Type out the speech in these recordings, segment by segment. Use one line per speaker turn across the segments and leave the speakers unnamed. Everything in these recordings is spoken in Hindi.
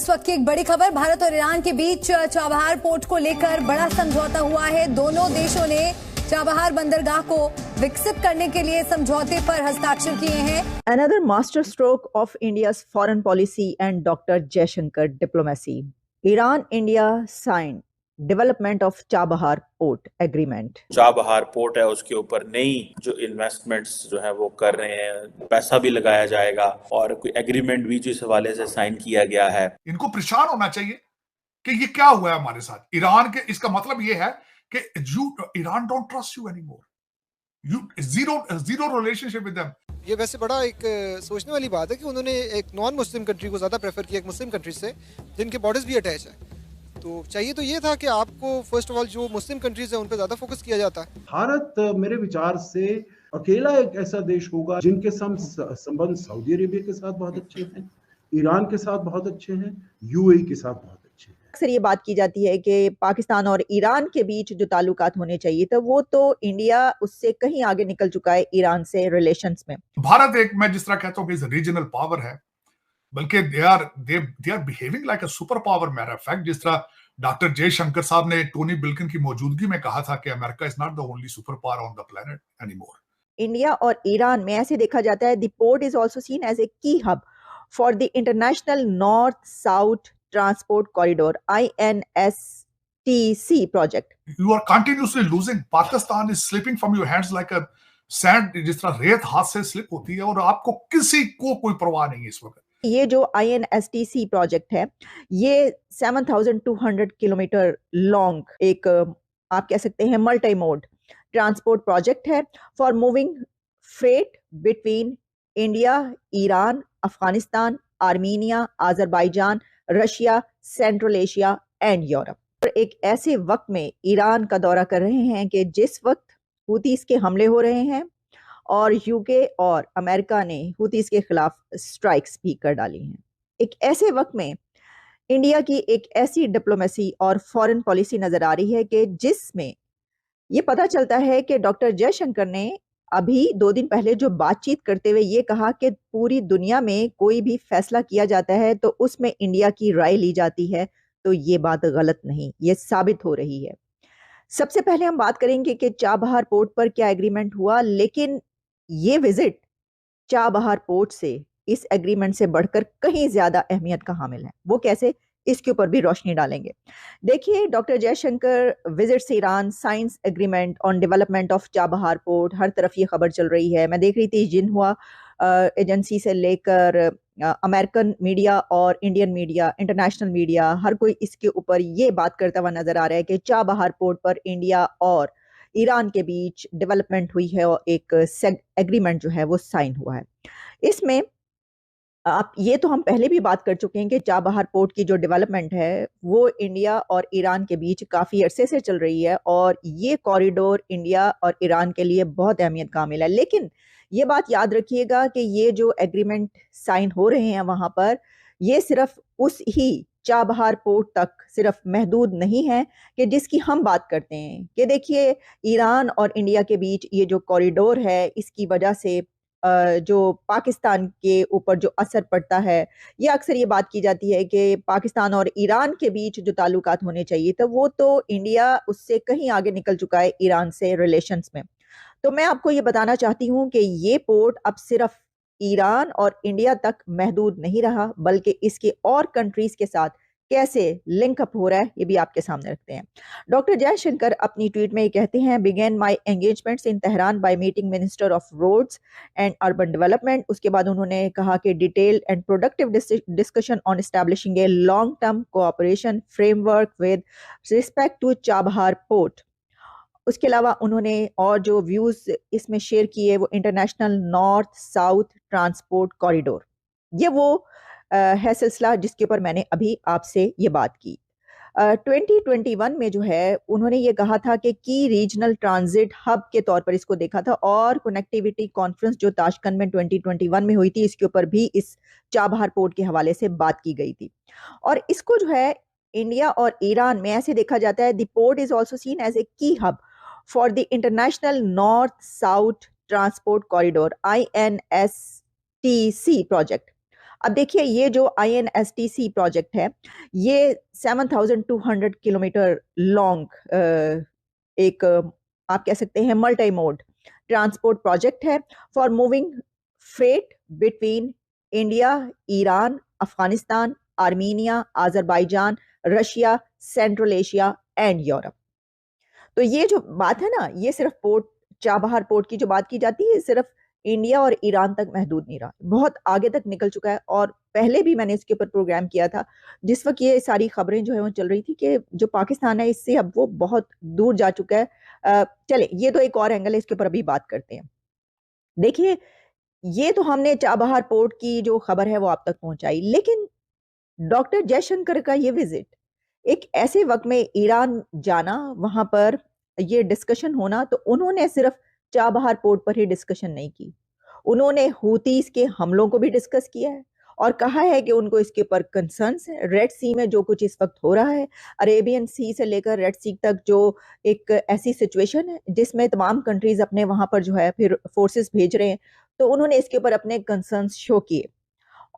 इस वक्त की एक बड़ी खबर, भारत और ईरान के बीच चाबहार पोर्ट को लेकर बड़ा समझौता हुआ है। दोनों देशों ने चाबहार बंदरगाह को विकसित करने के लिए समझौते पर हस्ताक्षर किए हैं।
Another masterstroke of India's foreign policy and Dr. Jaishankar diplomacy. Iran-India signed development of Chabahar Port Agreement.
Chabahar port है, उसके ऊपर नई जो इन्वेस्टमेंट्स जो है वो कर रहे हैं, पैसा भी लगाया जाएगा और कोई एग्रीमेंट भी जिस हवाले से साइन किया गया है।
इनको परेशान होना चाहिए कि ये क्या हुआ है हमारे साथ ईरान के। इसका मतलब ये है कि Iran don't trust you anymore, you zero relationship with them.
ये वैसे बड़ा एक सोचने वाली बात है कि उन्होंने एक नॉन मुस्लिम कंट्री को ज्यादा प्रेफर किया एक मुस्लिम कंट्री से, जिनके बॉर्डर्स भी अटैच है। तो चाहिए तो ये था कि आपको फर्स्ट ऑफ ऑल जो मुस्लिम कंट्रीज है उन पर ज्यादा फोकस किया जाता है।
भारत मेरे विचार से अकेला एक ऐसा देश होगा जिनके संबंध सऊदी अरेबिया के साथ बहुत अच्छे हैं, ईरान के साथ बहुत अच्छे हैं, यूएई के साथ बहुत अच्छे हैं।
अक्सर ये बात की जाती है कि पाकिस्तान और ईरान के बीच जो ताल्लुकात होने चाहिए था वो तो इंडिया उससे कहीं आगे निकल चुका है ईरान से रिलेशंस में।
भारत एक, मैं जिस तरह कहता हूँ कि रीजनल पावर है, बल्कि they are behaving like a super power. Matter of fact, जिस तरह डॉक्टर जयशंकर साहब ने टोनी ब्लिंकन की मौजूदगी में कहा था कि America is not the only super power on the planet anymore.
India और ईरान में ऐसे देखा जाता है the port is also seen as a key hub for the international north south transport corridor INSTC project.
You are continuously losing. Pakistan is slipping from your hands like a sand, जिस तरह रेत हाथ से स्लिप होती है और आपको किसी को कोई परवाह नहीं है इस वक्त।
ये जो INSTC प्रोजेक्ट है ये 7,200 किलोमीटर लॉन्ग एक आप कह सकते हैं मल्टी मोड ट्रांसपोर्ट प्रोजेक्ट है for moving freight between India, Iran, Afghanistan, Armenia, Azerbaijan, Russia, central Asia and Europe. एक ऐसे वक्त में ईरान का दौरा कर रहे हैं कि जिस वक्त हूतीस के हमले हो रहे हैं और यूके और अमेरिका ने हूतीस के खिलाफ स्ट्राइक्स भी कर डाली हैं। एक ऐसे वक्त में इंडिया की एक ऐसी डिप्लोमेसी और फॉरेन पॉलिसी नजर आ रही है कि जिसमें ये पता चलता है कि डॉक्टर जयशंकर ने अभी 2 दिन पहले जो बातचीत करते हुए ये कहा कि पूरी दुनिया में कोई भी फैसला किया जाता है तो उसमें इंडिया की राय ली जाती है, तो ये बात गलत नहीं, ये साबित हो रही है। सबसे पहले हम बात करेंगे कि चाबहार पोर्ट पर क्या एग्रीमेंट हुआ, लेकिन ये विजिट चाबहार पोर्ट से इस एग्रीमेंट से बढ़कर कहीं ज्यादा अहमियत का हामिल है। वो कैसे, इसके ऊपर भी रोशनी डालेंगे। देखिए, doctor Jaishankar visits Iran, signs agreement on development of Chabahar port, हर तरफ ये खबर चल रही है। मैं देख रही थी जिन्हुआ एजेंसी से लेकर अमेरिकन मीडिया और इंडियन मीडिया, इंटरनेशनल मीडिया, हर कोई इसके ऊपर ये बात करता हुआ नजर आ रहा है कि चाबहार पोर्ट पर इंडिया और ईरान के बीच डेवलपमेंट हुई है और एक एग्रीमेंट जो है वो साइन हुआ है। इसमें आप ये तो हम पहले भी बात कर चुके हैं कि चाबहार पोर्ट की जो डेवलपमेंट है वो इंडिया और ईरान के बीच काफ़ी अरसे से चल रही है और ये कॉरिडोर इंडिया और ईरान के लिए बहुत अहमियत का हामिल है। लेकिन ये बात याद रखिएगा कि ये जो एग्रीमेंट साइन हो रहे हैं वहाँ पर ये सिर्फ उस ही चाबहार पोर्ट तक सिर्फ महदूद नहीं है कि जिसकी हम बात करते हैं कि देखिए ईरान और इंडिया के बीच ये जो कॉरिडोर है इसकी वजह से जो पाकिस्तान के ऊपर जो असर पड़ता है, ये अक्सर ये बात की जाती है कि पाकिस्तान और ईरान के बीच जो ताल्लुकात होने चाहिए तो वो तो इंडिया उससे कहीं आगे निकल चुका है ईरान से रिलेशंस में। तो मैं आपको ये बताना चाहती हूँ कि ये पोर्ट अब सिर्फ ईरान और इंडिया तक महदूद नहीं रहा, बल्कि इसके और कंट्रीज के साथ कैसे लिंक अप हो रहा है ये भी आपके सामने रखते हैं। डॉक्टर जयशंकर अपनी ट्वीट में ये कहते हैं, begin my engagements in Tehran by meeting minister of roads and urban development. उसके बाद उन्होंने कहा कि detailed and productive discussion on establishing a long term cooperation framework with respect to Chabahar port. उसके अलावा उन्होंने और जो व्यूज इसमें शेयर किए वो international north south transport corridor, ये वो है सिलसिला जिसके ऊपर मैंने अभी आपसे ये बात की। 2021 में जो है उन्होंने ये कहा था कि की रीजनल ट्रांजिट हब के तौर पर इसको देखा था और कनेक्टिविटी कॉन्फ्रेंस जो ताशकंद में 2021 में हुई थी इसके ऊपर भी इस चाबहार पोर्ट के हवाले से बात की गई थी। और इसको जो है इंडिया और ईरान में ऐसे देखा जाता है the port is also seen as a key hub for the international north south transport corridor INSTC project. अब देखिए, ये जो INSTC प्रोजेक्ट है, ये 7,200 किलोमीटर लॉन्ग एक आप कह सकते हैं मल्टी मोड ट्रांसपोर्ट प्रोजेक्ट है for moving freight between India, Iran, Afghanistan, Armenia, Azerbaijan, Russia, central Asia and Europe. तो ये जो बात है ना, ये सिर्फ पोर्ट चाबहार पोर्ट की जो बात की जाती है, सिर्फ इंडिया और ईरान तक महदूद नहीं रहा, बहुत आगे तक निकल चुका है। और पहले भी मैंने इसके ऊपर प्रोग्राम किया था, जिस वक्त ये सारी खबरें जो है वो चल रही थी कि जो पाकिस्तान है इससे अब वो बहुत दूर जा चुका है। चले, ये तो एक और एंगल है, इसके ऊपर अभी बात करते हैं। देखिए, ये तो हमने चाबहार पोर्ट की जो खबर है वो आप तक पहुंचाई, लेकिन डॉक्टर जयशंकर का ये विजिट एक ऐसे वक्त में ईरान जाना, वहां पर ये डिस्कशन होना, तो उन्होंने सिर्फ चाबहार पोर्ट पर ही डिस्कशन नहीं की, उन्होंने हूतीस के हमलों को भी डिस्कस किया है और कहा है कि उनको इसके ऊपर कंसर्न्स है। रेड सी में जो कुछ इस वक्त हो रहा है, अरेबियन सी से लेकर रेड सी तक जो एक ऐसी सिचुएशन है जिसमें तमाम कंट्रीज अपने वहां पर जो है फिर फोर्सेस भेज रहे हैं, तो उन्होंने इसके ऊपर अपने कंसर्न्स शो किए।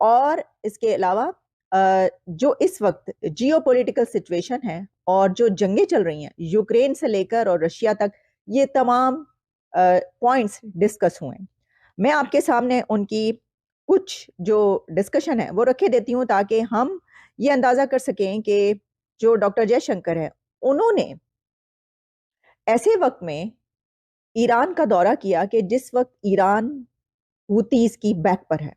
और इसके अलावा जो इस वक्त जियोपॉलिटिकल सिचुएशन है और जो जंगें चल रही हैं यूक्रेन से लेकर और रशिया तक, ये तमाम पॉइंट्स डिस्कस हुए हैं। मैं आपके सामने उनकी कुछ जो डिस्कशन है वो रखे देती हूँ, ताकि हम ये अंदाजा कर सकें कि जो डॉक्टर जयशंकर है उन्होंने ऐसे वक्त में ईरान का दौरा किया कि जिस वक्त ईरान हूतीस की बैक पर है,